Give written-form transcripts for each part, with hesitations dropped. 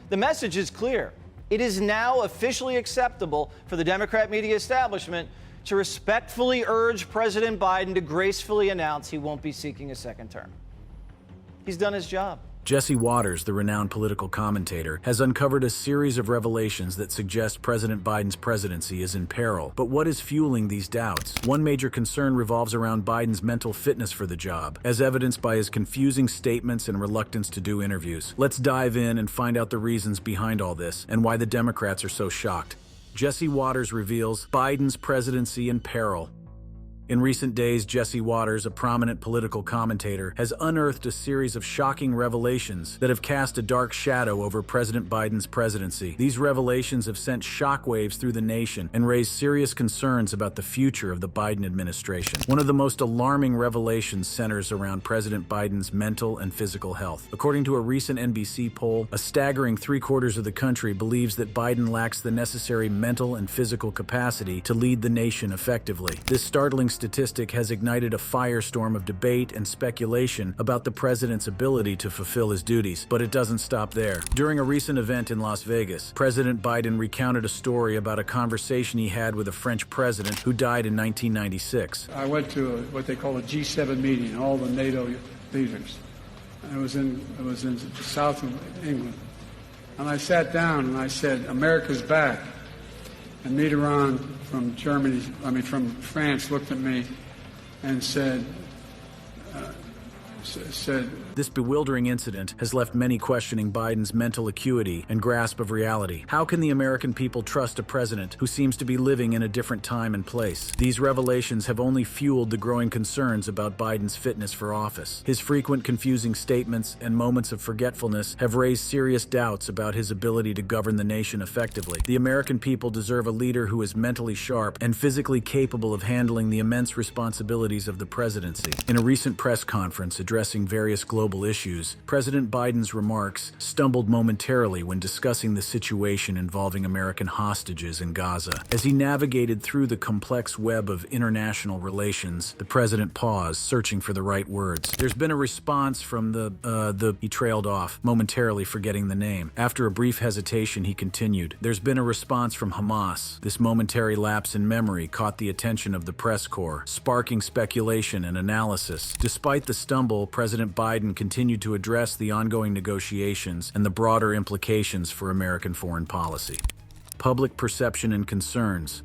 The message is clear. It is now officially acceptable for the Democrat media establishment to respectfully urge President Biden to gracefully announce he won't be seeking a second term. He's done his job. Jesse Watters, the renowned political commentator, has uncovered a series of revelations that suggest President Biden's presidency is in peril. But what is fueling these doubts? One major concern revolves around Biden's mental fitness for the job, as evidenced by his confusing statements and reluctance to do interviews. Let's dive in and find out the reasons behind all this and why the Democrats are so shocked. Jesse Watters reveals Biden's presidency in peril. In recent days, Jesse Watters, a prominent political commentator, has unearthed a series of shocking revelations that have cast a dark shadow over President Biden's presidency. These revelations have sent shockwaves through the nation and raised serious concerns about the future of the Biden administration. One of the most alarming revelations centers around President Biden's mental and physical health. According to a recent NBC poll, a staggering 3/4 of the country believes that Biden lacks the necessary mental and physical capacity to lead the nation effectively. This startling statistic has ignited a firestorm of debate and speculation about the president's ability to fulfill his duties. But it doesn't stop there. During a recent event in Las Vegas, President Biden recounted a story about a conversation he had with a French president who died in 1996. I went to what they call a G7 meeting, all the NATO leaders. It was in the south of England. And I sat down and I said, "America's back." And Mitterrand from France looked at me and said, This bewildering incident has left many questioning Biden's mental acuity and grasp of reality. How can the American people trust a president who seems to be living in a different time and place? These revelations have only fueled the growing concerns about Biden's fitness for office. His frequent confusing statements and moments of forgetfulness have raised serious doubts about his ability to govern the nation effectively. The American people deserve a leader who is mentally sharp and physically capable of handling the immense responsibilities of the presidency. In a recent press conference addressing various global issues, President Biden's remarks stumbled momentarily when discussing the situation involving American hostages in Gaza. As he navigated through the complex web of international relations, the president paused, searching for the right words. There's been a response from he trailed off, momentarily forgetting the name. After a brief hesitation, he continued, "There's been a response from Hamas." This momentary lapse in memory caught the attention of the press corps, sparking speculation and analysis. Despite the stumble, President Biden continued to address the ongoing negotiations and the broader implications for American foreign policy. Public perception and concerns.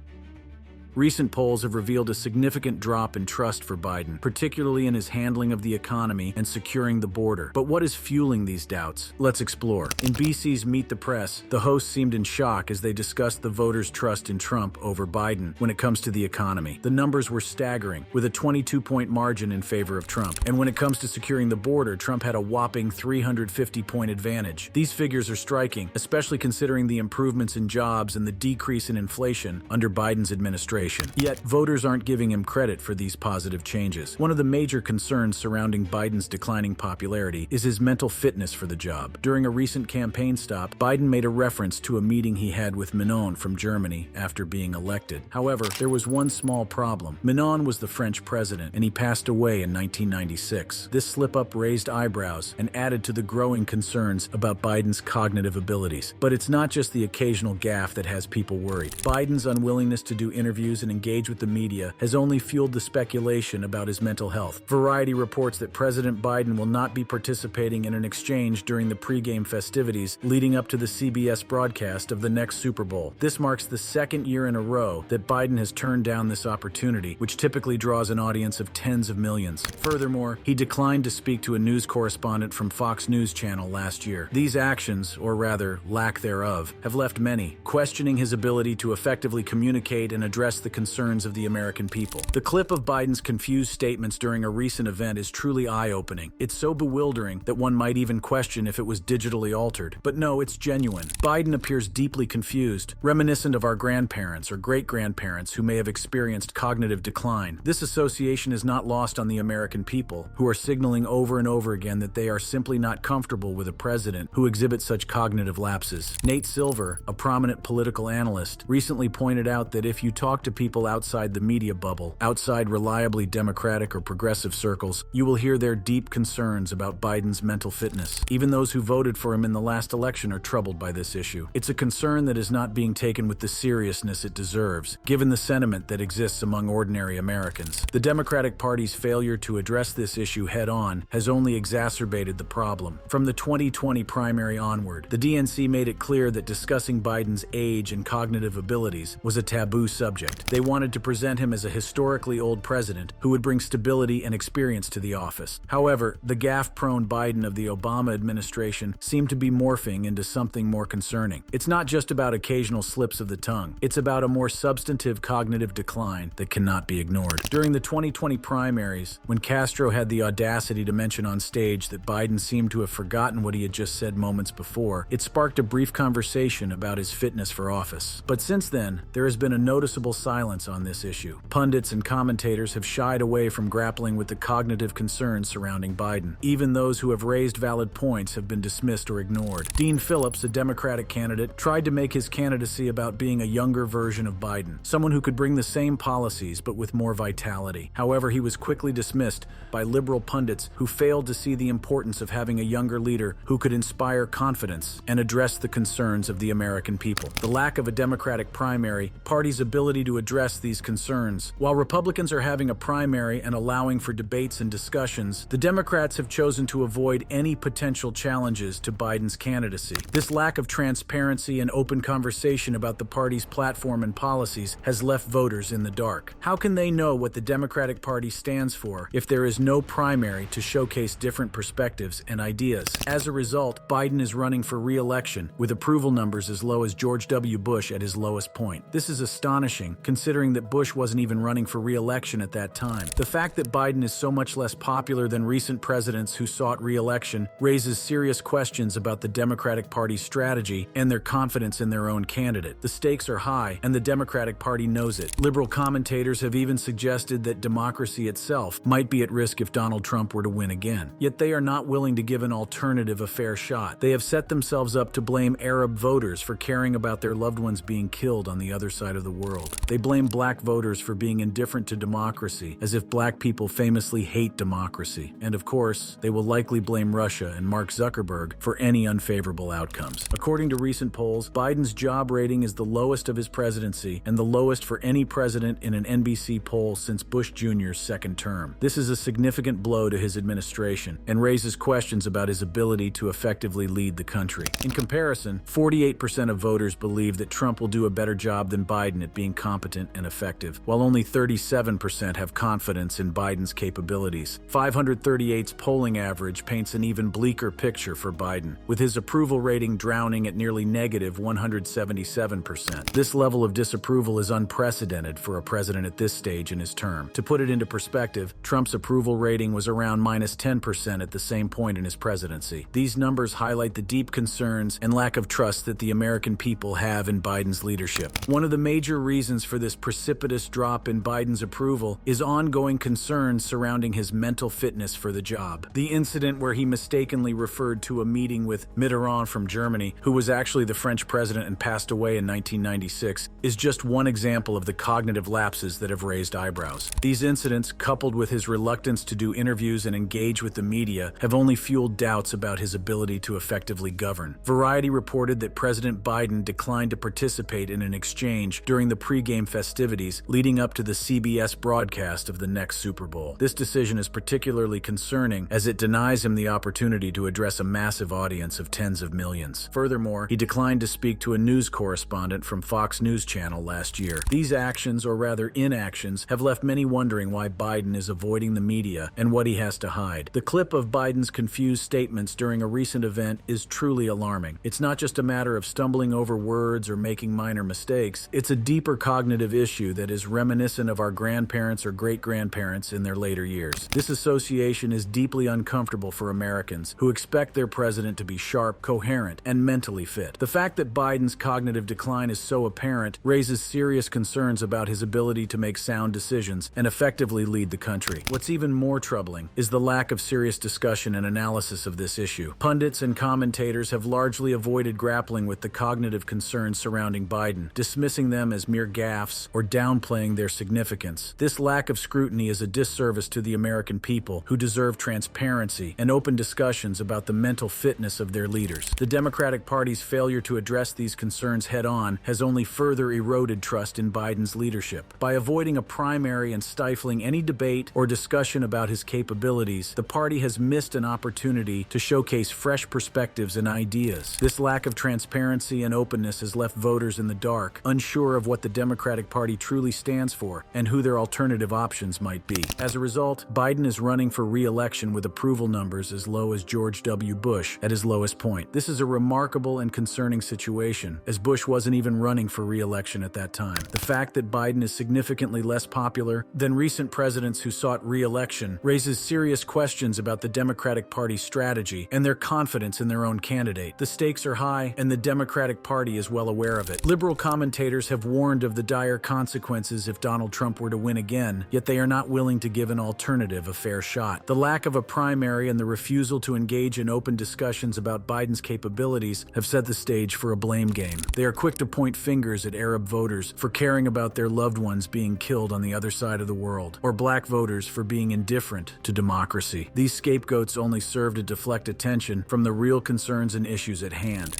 Recent polls have revealed a significant drop in trust for Biden, particularly in his handling of the economy and securing the border. But what is fueling these doubts? Let's explore. In BC's Meet the Press, the hosts seemed in shock as they discussed the voters' trust in Trump over Biden when it comes to the economy. The numbers were staggering, with a 22-point margin in favor of Trump. And when it comes to securing the border, Trump had a whopping 350-point advantage. These figures are striking, especially considering the improvements in jobs and the decrease in inflation under Biden's administration. Yet, voters aren't giving him credit for these positive changes. One of the major concerns surrounding Biden's declining popularity is his mental fitness for the job. During a recent campaign stop, Biden made a reference to a meeting he had with Manon from Germany after being elected. However, there was one small problem. Manon was the French president, and he passed away in 1996. This slip-up raised eyebrows and added to the growing concerns about Biden's cognitive abilities. But it's not just the occasional gaffe that has people worried. Biden's unwillingness to do interviews and engage with the media has only fueled the speculation about his mental health. Variety reports that President Biden will not be participating in an exchange during the pregame festivities leading up to the CBS broadcast of the next Super Bowl. This marks the second year in a row that Biden has turned down this opportunity, which typically draws an audience of tens of millions. Furthermore, he declined to speak to a news correspondent from Fox News Channel last year. These actions, or rather lack thereof, have left many questioning his ability to effectively communicate and address the concerns of the American people. The clip of Biden's confused statements during a recent event is truly eye-opening. It's so bewildering that one might even question if it was digitally altered. But no, it's genuine. Biden appears deeply confused, reminiscent of our grandparents or great-grandparents who may have experienced cognitive decline. This association is not lost on the American people, who are signaling over and over again that they are simply not comfortable with a president who exhibits such cognitive lapses. Nate Silver, a prominent political analyst, recently pointed out that if you talk to to people outside the media bubble, outside reliably Democratic or progressive circles, you will hear their deep concerns about Biden's mental fitness. Even those who voted for him in the last election are troubled by this issue. It's a concern that is not being taken with the seriousness it deserves, given the sentiment that exists among ordinary Americans. The Democratic Party's failure to address this issue head-on has only exacerbated the problem. From the 2020 primary onward, the DNC made it clear that discussing Biden's age and cognitive abilities was a taboo subject. They wanted to present him as a historically old president who would bring stability and experience to the office. However, the gaffe-prone Biden of the Obama administration seemed to be morphing into something more concerning. It's not just about occasional slips of the tongue. It's about a more substantive cognitive decline that cannot be ignored. During the 2020 primaries, when Castro had the audacity to mention on stage that Biden seemed to have forgotten what he had just said moments before, it sparked a brief conversation about his fitness for office. But since then, there has been a noticeable silence on this issue. Pundits and commentators have shied away from grappling with the cognitive concerns surrounding Biden. Even those who have raised valid points have been dismissed or ignored. Dean Phillips, a Democratic candidate, tried to make his candidacy about being a younger version of Biden, someone who could bring the same policies but with more vitality. However, he was quickly dismissed by liberal pundits who failed to see the importance of having a younger leader who could inspire confidence and address the concerns of the American people. The lack of a Democratic primary, party's ability to address these concerns. While Republicans are having a primary and allowing for debates and discussions, the Democrats have chosen to avoid any potential challenges to Biden's candidacy. This lack of transparency and open conversation about the party's platform and policies has left voters in the dark. How can they know what the Democratic Party stands for if there is no primary to showcase different perspectives and ideas? As a result, Biden is running for re-election with approval numbers as low as George W. Bush at his lowest point. This is astonishing, considering that Bush wasn't even running for re-election at that time. The fact that Biden is so much less popular than recent presidents who sought re-election raises serious questions about the Democratic Party's strategy and their confidence in their own candidate. The stakes are high, and the Democratic Party knows it. Liberal commentators have even suggested that democracy itself might be at risk if Donald Trump were to win again. Yet they are not willing to give an alternative a fair shot. They have set themselves up to blame Arab voters for caring about their loved ones being killed on the other side of the world. They blame black voters for being indifferent to democracy, as if black people famously hate democracy. And of course, they will likely blame Russia and Mark Zuckerberg for any unfavorable outcomes. According to recent polls, Biden's job rating is the lowest of his presidency and the lowest for any president in an NBC poll since Bush Jr.'s second term. This is a significant blow to his administration and raises questions about his ability to effectively lead the country. In comparison, 48% of voters believe that Trump will do a better job than Biden at being competent and effective, while only 37% have confidence in Biden's capabilities. 538's polling average paints an even bleaker picture for Biden, with his approval rating drowning at nearly negative 177%. This level of disapproval is unprecedented for a president at this stage in his term. To put it into perspective, Trump's approval rating was around minus 10% at the same point in his presidency. These numbers highlight the deep concerns and lack of trust that the American people have in Biden's leadership. One of the major reasons for this precipitous drop in Biden's approval is ongoing concerns surrounding his mental fitness for the job. The incident where he mistakenly referred to a meeting with Mitterrand from Germany, who was actually the French president and passed away in 1996, is just one example of the cognitive lapses that have raised eyebrows. These incidents, coupled with his reluctance to do interviews and engage with the media, have only fueled doubts about his ability to effectively govern. Variety reported that President Biden declined to participate in an exchange during the pre-game festivities leading up to the CBS broadcast of the next Super Bowl. This decision is particularly concerning as it denies him the opportunity to address a massive audience of tens of millions. Furthermore, he declined to speak to a news correspondent from Fox News Channel last year. These actions, or rather inactions, have left many wondering why Biden is avoiding the media and what he has to hide. The clip of Biden's confused statements during a recent event is truly alarming. It's not just a matter of stumbling over words or making minor mistakes. It's a deeper cognitive issue that is reminiscent of our grandparents or great-grandparents in their later years. This association is deeply uncomfortable for Americans who expect their president to be sharp, coherent, and mentally fit. The fact that Biden's cognitive decline is so apparent raises serious concerns about his ability to make sound decisions and effectively lead the country. What's even more troubling is the lack of serious discussion and analysis of this issue. Pundits and commentators have largely avoided grappling with the cognitive concerns surrounding Biden, dismissing them as mere gaffes gaffes or downplaying their significance. This lack of scrutiny is a disservice to the American people, who deserve transparency and open discussions about the mental fitness of their leaders. The Democratic Party's failure to address these concerns head-on has only further eroded trust in Biden's leadership. By avoiding a primary and stifling any debate or discussion about his capabilities, the party has missed an opportunity to showcase fresh perspectives and ideas. This lack of transparency and openness has left voters in the dark, unsure of what the Democratic Party truly stands for and who their alternative options might be. As a result, Biden is running for re-election with approval numbers as low as George W. Bush at his lowest point. This is a remarkable and concerning situation, as Bush wasn't even running for re-election at that time. The fact that Biden is significantly less popular than recent presidents who sought re-election raises serious questions about the Democratic Party's strategy and their confidence in their own candidate. The stakes are high, and the Democratic Party is well aware of it. Liberal commentators have warned of the dire consequences if Donald Trump were to win again, yet they are not willing to give an alternative a fair shot. The lack of a primary and the refusal to engage in open discussions about Biden's capabilities have set the stage for a blame game. They are quick to point fingers at Arab voters for caring about their loved ones being killed on the other side of the world, or black voters for being indifferent to democracy. These scapegoats only serve to deflect attention from the real concerns and issues at hand.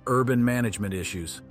Urban management issues.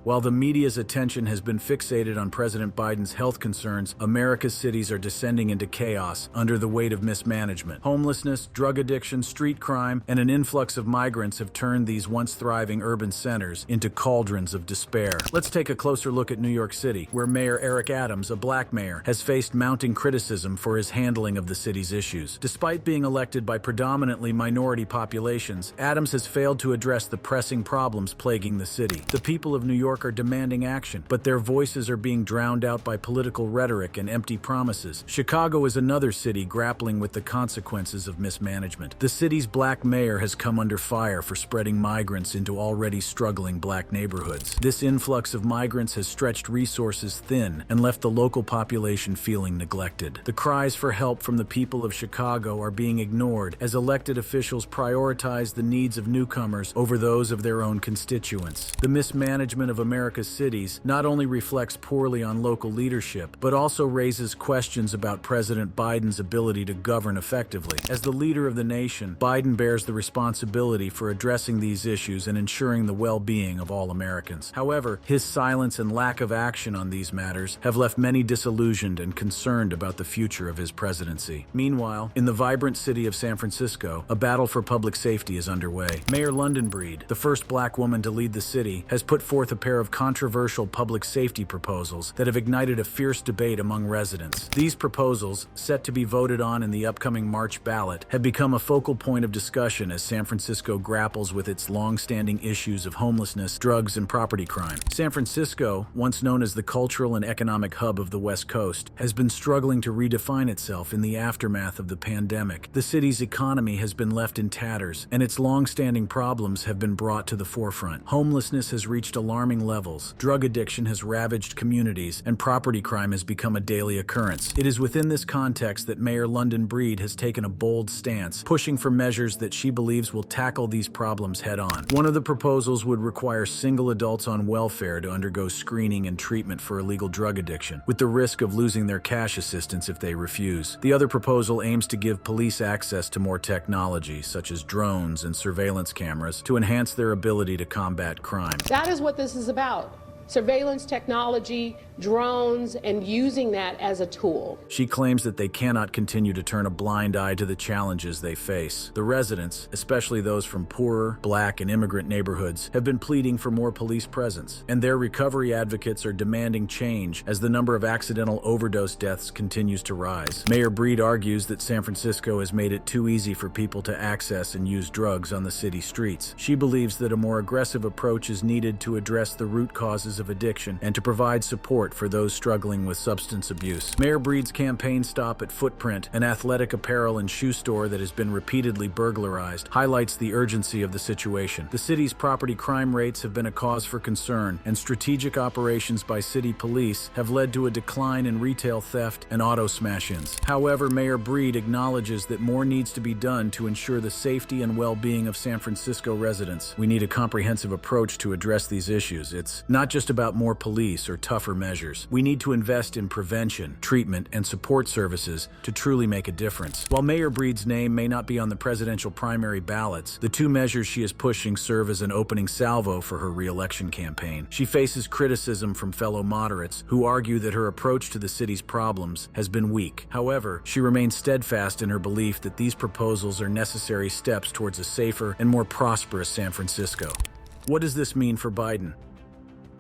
While the media's attention has been fixated on President Biden's health concerns, America's cities are descending into chaos under the weight of mismanagement. Homelessness, drug addiction, street crime, and an influx of migrants have turned these once thriving urban centers into cauldrons of despair. Let's take a closer look at New York City, where Mayor Eric Adams, a black mayor, has faced mounting criticism for his handling of the city's issues. Despite being elected by predominantly minority populations, Adams has failed to address the pressing problems plaguing the city. The people of New York are demanding action, but their voices are being drowned out by political rhetoric and empty promises. Chicago is another city grappling with the consequences of mismanagement. The city's black mayor has come under fire for spreading migrants into already struggling black neighborhoods. This influx of migrants has stretched resources thin and left the local population feeling neglected. The cries for help from the people of Chicago are being ignored as elected officials prioritize the needs of newcomers over those of their own constituents. The mismanagement of America's cities not only reflects poorly on local leadership, but also raises questions about President Biden's ability to govern effectively. As the leader of the nation, Biden bears the responsibility for addressing these issues and ensuring the well-being of all Americans. However, his silence and lack of action on these matters have left many disillusioned and concerned about the future of his presidency. Meanwhile, in the vibrant city of San Francisco, a battle for public safety is underway. Mayor London Breed, the first black woman to lead the city, has put forth a pair of controversial public safety proposals that have ignited a fierce debate among residents. These proposals, set to be voted on in the upcoming March ballot, have become a focal point of discussion as San Francisco grapples with its long-standing issues of homelessness, drugs, and property crime. San Francisco, once known as the cultural and economic hub of the West Coast, has been struggling to redefine itself in the aftermath of the pandemic. The city's economy has been left in tatters, and its long-standing problems have been brought to the forefront. Homelessness has reached alarming levels, drug addiction has ravaged communities, and property crime has become a daily occurrence. It is within this context that Mayor London Breed has taken a bold stance, pushing for measures that she believes will tackle these problems head-on. One of the proposals would require single adults on welfare to undergo screening and treatment for illegal drug addiction, with the risk of losing their cash assistance if they refuse. The other proposal aims to give police access to more technology, such as drones and surveillance cameras, to enhance their ability to combat crime. That is what this is about. Surveillance technology, drones, and using that as a tool. She claims that they cannot continue to turn a blind eye to the challenges they face. The residents, especially those from poorer, black, and immigrant neighborhoods, have been pleading for more police presence, and their recovery advocates are demanding change as the number of accidental overdose deaths continues to rise. Mayor Breed argues that San Francisco has made it too easy for people to access and use drugs on the city streets. She believes that a more aggressive approach is needed to address the root causes of addiction and to provide support support for those struggling with substance abuse. Mayor Breed's campaign stop at Footprint, an athletic apparel and shoe store that has been repeatedly burglarized, highlights the urgency of the situation. The city's property crime rates have been a cause for concern, and strategic operations by city police have led to a decline in retail theft and auto smash-ins. However, Mayor Breed acknowledges that more needs to be done to ensure the safety and well-being of San Francisco residents. We need a comprehensive approach to address these issues. It's not just about more police or tougher measures. We need to invest in prevention, treatment, and support services to truly make a difference. While Mayor Breed's name may not be on the presidential primary ballots, the two measures she is pushing serve as an opening salvo for her re-election campaign. She faces criticism from fellow moderates who argue that her approach to the city's problems has been weak. However, she remains steadfast in her belief that these proposals are necessary steps towards a safer and more prosperous San Francisco. What does this mean for Biden?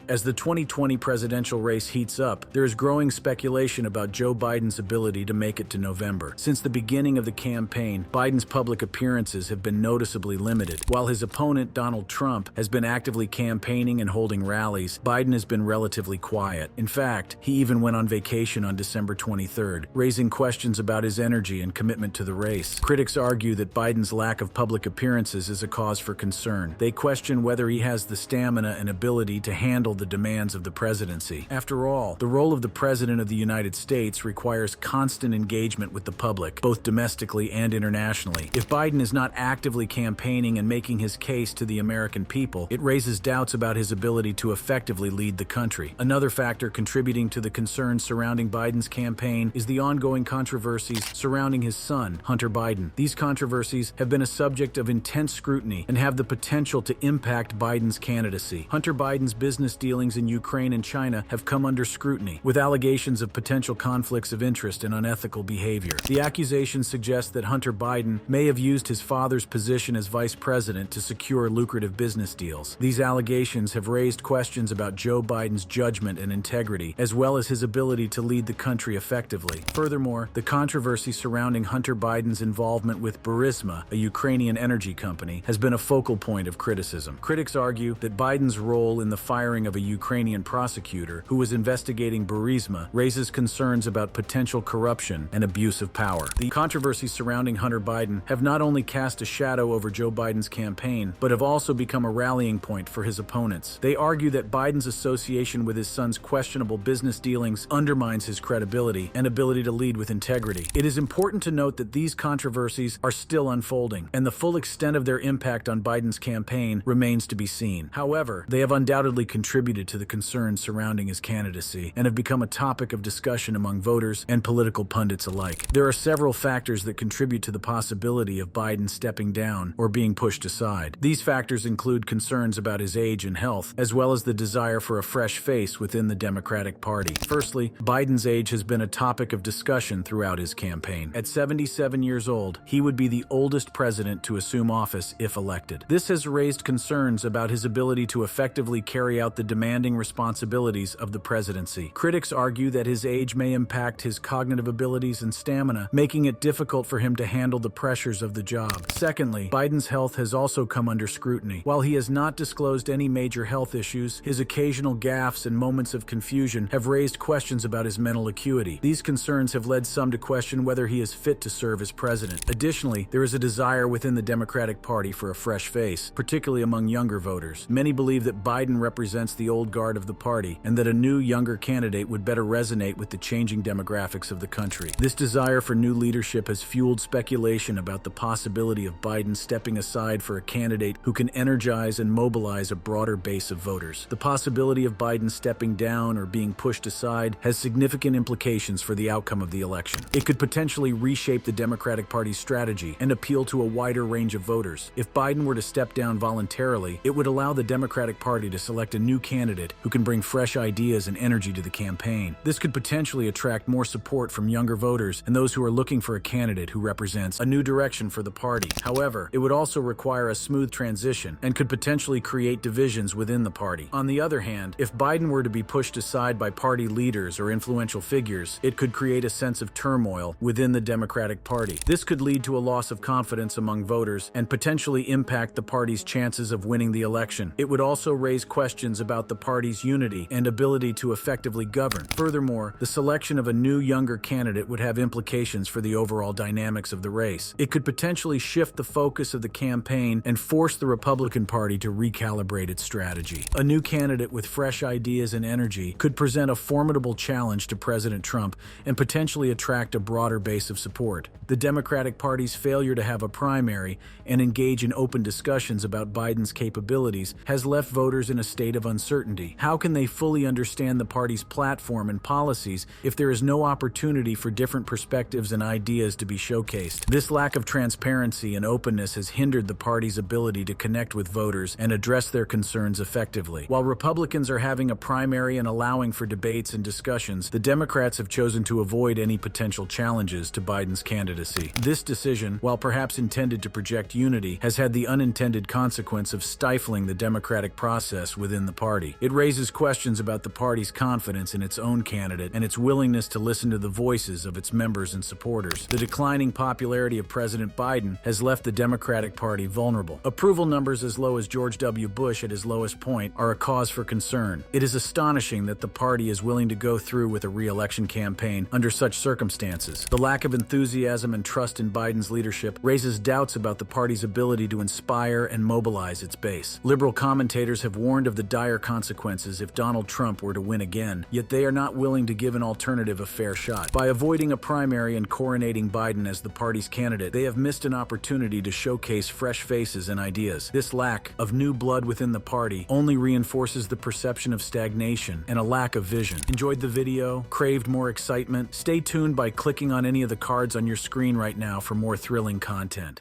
As the 2020 presidential race heats up, there is growing speculation about Joe Biden's ability to make it to November. Since the beginning of the campaign, Biden's public appearances have been noticeably limited. While his opponent, Donald Trump, has been actively campaigning and holding rallies, Biden has been relatively quiet. In fact, he even went on vacation on December 23rd, raising questions about his energy and commitment to the race. Critics argue that Biden's lack of public appearances is a cause for concern. They question whether he has the stamina and ability to handle the demands of the presidency. After all, the role of the President of the United States requires constant engagement with the public, both domestically and internationally. If Biden is not actively campaigning and making his case to the American people, it raises doubts about his ability to effectively lead the country. Another factor contributing to the concerns surrounding Biden's campaign is the ongoing controversies surrounding his son, Hunter Biden. These controversies have been a subject of intense scrutiny and have the potential to impact Biden's candidacy. Hunter Biden's business dealings in Ukraine and China have come under scrutiny, with allegations of potential conflicts of interest and unethical behavior. The accusations suggest that Hunter Biden may have used his father's position as vice president to secure lucrative business deals. These allegations have raised questions about Joe Biden's judgment and integrity, as well as his ability to lead the country effectively. Furthermore, the controversy surrounding Hunter Biden's involvement with Burisma, a Ukrainian energy company, has been a focal point of criticism. Critics argue that Biden's role in the firing of a Ukrainian prosecutor who was investigating Burisma raises concerns about potential corruption and abuse of power. The controversies surrounding Hunter Biden have not only cast a shadow over Joe Biden's campaign, but have also become a rallying point for his opponents. They argue that Biden's association with his son's questionable business dealings undermines his credibility and ability to lead with integrity. It is important to note that these controversies are still unfolding, and the full extent of their impact on Biden's campaign remains to be seen. However, they have undoubtedly contributed to the concerns surrounding his candidacy and have become a topic of discussion among voters and political pundits alike. There are several factors that contribute to the possibility of Biden stepping down or being pushed aside. These factors include concerns about his age and health, as well as the desire for a fresh face within the Democratic Party. Firstly, Biden's age has been a topic of discussion throughout his campaign. At 77 years old, he would be the oldest president to assume office if elected. This has raised concerns about his ability to effectively carry out the demanding responsibilities of the presidency. Critics argue that his age may impact his cognitive abilities and stamina, making it difficult for him to handle the pressures of the job. Secondly, Biden's health has also come under scrutiny. While he has not disclosed any major health issues, his occasional gaffes and moments of confusion have raised questions about his mental acuity. These concerns have led some to question whether he is fit to serve as president. Additionally, there is a desire within the Democratic Party for a fresh face, particularly among younger voters. Many believe that Biden represents the old guard of the party, and that a new, younger candidate would better resonate with the changing demographics of the country. This desire for new leadership has fueled speculation about the possibility of Biden stepping aside for a candidate who can energize and mobilize a broader base of voters. The possibility of Biden stepping down or being pushed aside has significant implications for the outcome of the election. It could potentially reshape the Democratic Party's strategy and appeal to a wider range of voters. If Biden were to step down voluntarily, it would allow the Democratic Party to select a new candidate who can bring fresh ideas and energy to the campaign. This could potentially attract more support from younger voters and those who are looking for a candidate who represents a new direction for the party. However, it would also require a smooth transition and could potentially create divisions within the party. On the other hand, if Biden were to be pushed aside by party leaders or influential figures, it could create a sense of turmoil within the Democratic Party. This could lead to a loss of confidence among voters and potentially impact the party's chances of winning the election. It would also raise questions about about the party's unity and ability to effectively govern. Furthermore, the selection of a new, younger candidate would have implications for the overall dynamics of the race. It could potentially shift the focus of the campaign and force the Republican Party to recalibrate its strategy. A new candidate with fresh ideas and energy could present a formidable challenge to President Trump and potentially attract a broader base of support. The Democratic Party's failure to have a primary and engage in open discussions about Biden's capabilities has left voters in a state of uncertainty. How can they fully understand the party's platform and policies if there is no opportunity for different perspectives and ideas to be showcased? This lack of transparency and openness has hindered the party's ability to connect with voters and address their concerns effectively. While Republicans are having a primary and allowing for debates and discussions, the Democrats have chosen to avoid any potential challenges to Biden's candidacy. This decision, while perhaps intended to project unity, has had the unintended consequence of stifling the democratic process within the party. It raises questions about the party's confidence in its own candidate and its willingness to listen to the voices of its members and supporters. The declining popularity of President Biden has left the Democratic Party vulnerable. Approval numbers as low as George W. Bush at his lowest point are a cause for concern. It is astonishing that the party is willing to go through with a re-election campaign under such circumstances. The lack of enthusiasm and trust in Biden's leadership raises doubts about the party's ability to inspire and mobilize its base. Liberal commentators have warned of the dire consequences if Donald Trump were to win again, yet they are not willing to give an alternative a fair shot. By avoiding a primary and coronating Biden as the party's candidate, they have missed an opportunity to showcase fresh faces and ideas. This lack of new blood within the party only reinforces the perception of stagnation and a lack of vision. Enjoyed the video? Craved more excitement? Stay tuned by clicking on any of the cards on your screen right now for more thrilling content.